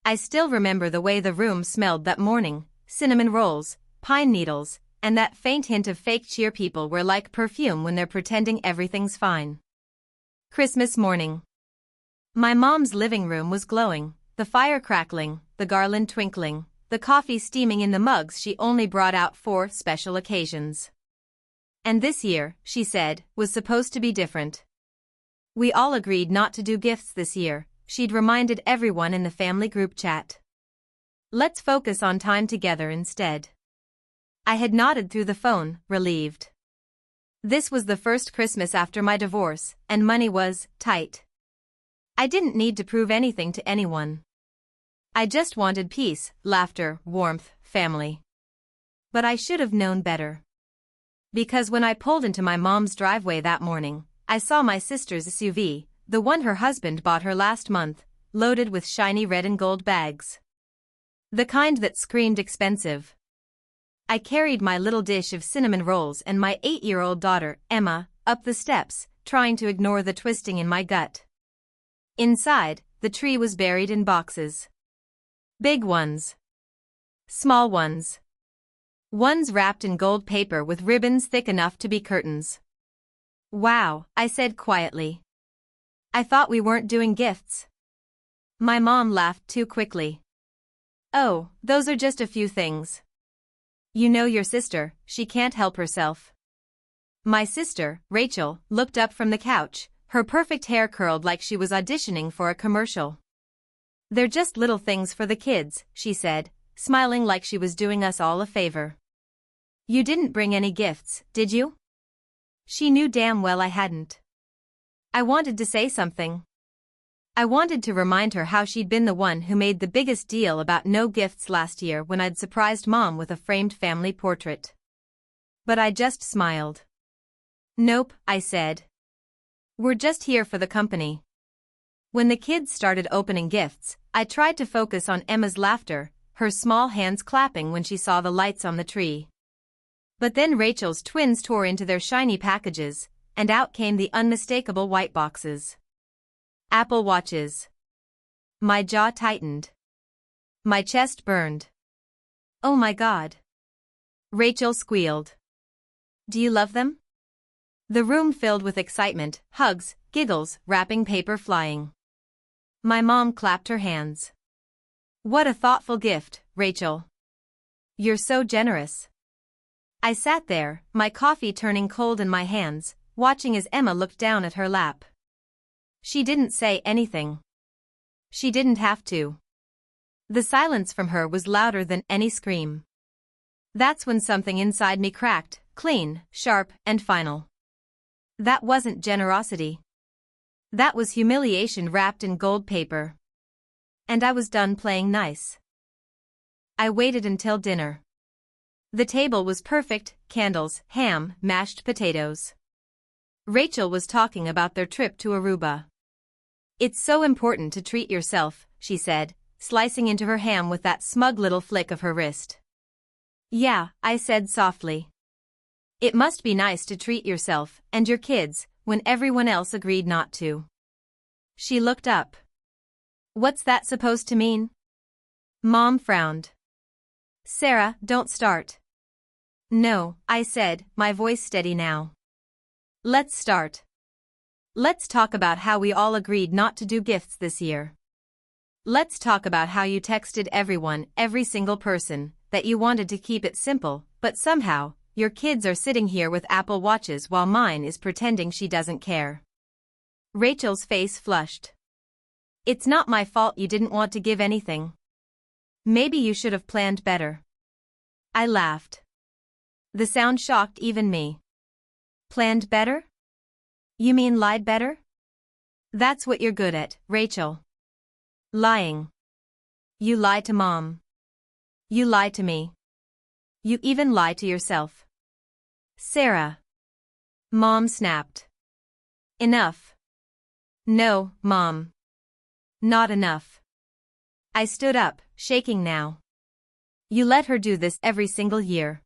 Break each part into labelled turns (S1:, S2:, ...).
S1: I still remember the way the room smelled that morning, cinnamon rolls, pine needles, and that faint hint of fake cheer. People were like perfume when they're pretending everything's fine. Christmas morning. My mom's living room was glowing, the fire crackling, the garland twinkling, the coffee steaming in the mugs she only brought out for special occasions. And this year, she said, was supposed to be different. We all agreed not to do gifts this year, she'd reminded everyone in the family group chat. Let's focus on time together instead. I had nodded through the phone, relieved. This was the first Christmas after my divorce, and money was tight. I didn't need to prove anything to anyone. I just wanted peace, laughter, warmth, family. But I should have known better. Because when I pulled into my mom's driveway that morning, I saw my sister's SUV, the one her husband bought her last month, loaded with shiny red and gold bags. The kind that screamed expensive. I carried my little dish of cinnamon rolls and my 8-year-old daughter, Emma, up the steps, trying to ignore the twisting in my gut. Inside, the tree was buried in boxes. Big ones. Small ones. Ones wrapped in gold paper with ribbons thick enough to be curtains. Wow, I said quietly. I thought we weren't doing gifts. My mom laughed too quickly. Oh, those are just a few things. You know your sister, she can't help herself. My sister, Rachel, looked up from the couch, her perfect hair curled like she was auditioning for a commercial. They're just little things for the kids, she said, smiling like she was doing us all a favor. You didn't bring any gifts, did you? She knew damn well I hadn't. I wanted to say something. I wanted to remind her how she'd been the one who made the biggest deal about no gifts last year when I'd surprised Mom with a framed family portrait. But I just smiled. Nope, I said. We're just here for the company. When the kids started opening gifts, I tried to focus on Emma's laughter, her small hands clapping when she saw the lights on the tree. But then Rachel's twins tore into their shiny packages, and out came the unmistakable white boxes. Apple Watches. My jaw tightened. My chest burned. Oh my God. Rachel squealed. Do you love them? The room filled with excitement, hugs, giggles, wrapping paper flying. My mom clapped her hands. What a thoughtful gift, Rachel. You're so generous. I sat there, my coffee turning cold in my hands, watching as Emma looked down at her lap. She didn't say anything. She didn't have to. The silence from her was louder than any scream. That's when something inside me cracked, clean, sharp, and final. That wasn't generosity. That was humiliation wrapped in gold paper. And I was done playing nice. I waited until dinner. The table was perfect, candles, ham, mashed potatoes. Rachel was talking about their trip to Aruba. It's so important to treat yourself, she said, slicing into her ham with that smug little flick of her wrist. Yeah, I said softly. It must be nice to treat yourself and your kids when everyone else agreed not to. She looked up. What's that supposed to mean? Mom frowned. Sarah, don't start. No, I said, my voice steady now. Let's start. Let's talk about how we all agreed not to do gifts this year. Let's talk about how you texted everyone, every single person, that you wanted to keep it simple, but somehow, your kids are sitting here with Apple Watches while mine is pretending she doesn't care. Rachel's face flushed. It's not my fault you didn't want to give anything. Maybe you should have planned better. I laughed. The sound shocked even me. Planned better? You mean lied better? That's what you're good at, Rachel. Lying. You lie to Mom. You lie to me. You even lie to yourself. Sarah. Mom snapped. Enough. No, Mom. Not enough. I stood up, shaking now. You let her do this every single year.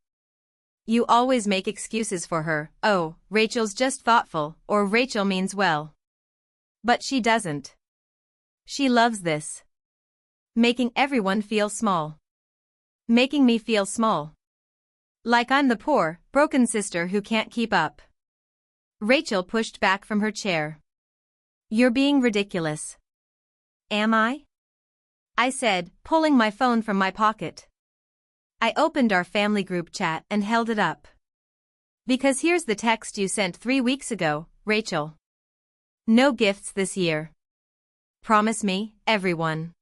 S1: You always make excuses for her. Oh, Rachel's just thoughtful, or Rachel means well. But she doesn't. She loves this. Making everyone feel small. Making me feel small. Like I'm the poor, broken sister who can't keep up. Rachel pushed back from her chair. You're being ridiculous. Am I? I said, pulling my phone from my pocket. I opened our family group chat and held it up. Because here's the text you sent 3 weeks ago, Rachel. No gifts this year. Promise me, everyone.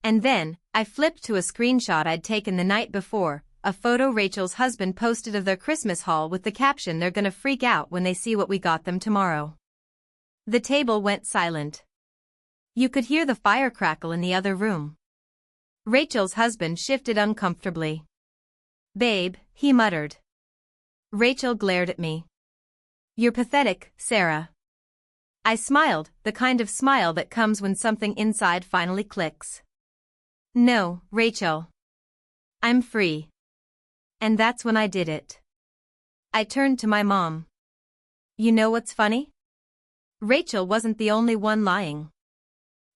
S1: And then, I flipped to a screenshot I'd taken the night before, a photo Rachel's husband posted of their Christmas haul with the caption they're gonna freak out when they see what we got them tomorrow. The table went silent. You could hear the fire crackle in the other room. Rachel's husband shifted uncomfortably. Babe, he muttered. Rachel glared at me. You're pathetic, Sarah. I smiled, the kind of smile that comes when something inside finally clicks. No, Rachel. I'm free. And that's when I did it. I turned to my mom. You know what's funny? Rachel wasn't the only one lying.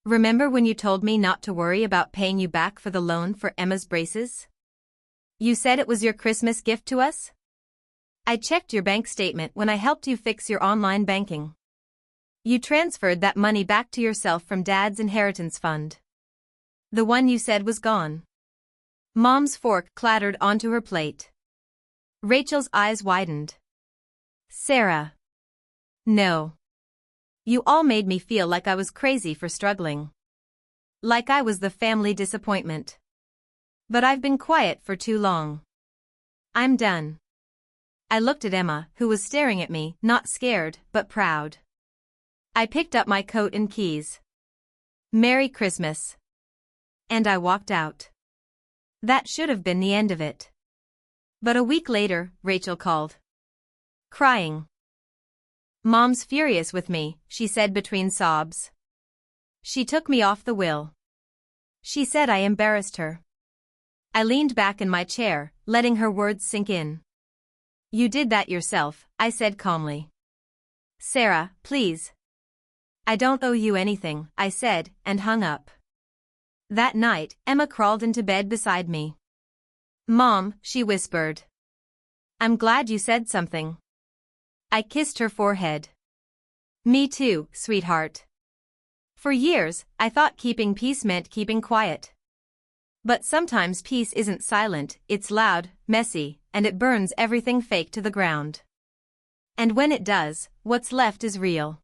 S1: Remember when you told me not to worry about paying you back for the loan for Emma's braces? You said it was your Christmas gift to us? I checked your bank statement when I helped you fix your online banking. You transferred that money back to yourself from Dad's inheritance fund. The one you said was gone. Mom's fork clattered onto her plate. Rachel's eyes widened. Sarah. No. You all made me feel like I was crazy for struggling. Like I was the family disappointment. But I've been quiet for too long. I'm done. I looked at Emma, who was staring at me, not scared, but proud. I picked up my coat and keys. Merry Christmas. And I walked out. That should have been the end of it. But a week later, Rachel called. Crying. Mom's furious with me, she said between sobs. She took me off the will. She said I embarrassed her. I leaned back in my chair, letting her words sink in. You did that yourself, I said calmly. Sarah, please. I don't owe you anything, I said, and hung up. That night, Emma crawled into bed beside me. Mom, she whispered. I'm glad you said something. I kissed her forehead. Me too, sweetheart. For years, I thought keeping peace meant keeping quiet. But sometimes peace isn't silent, it's loud, messy, and it burns everything fake to the ground. And when it does, what's left is real.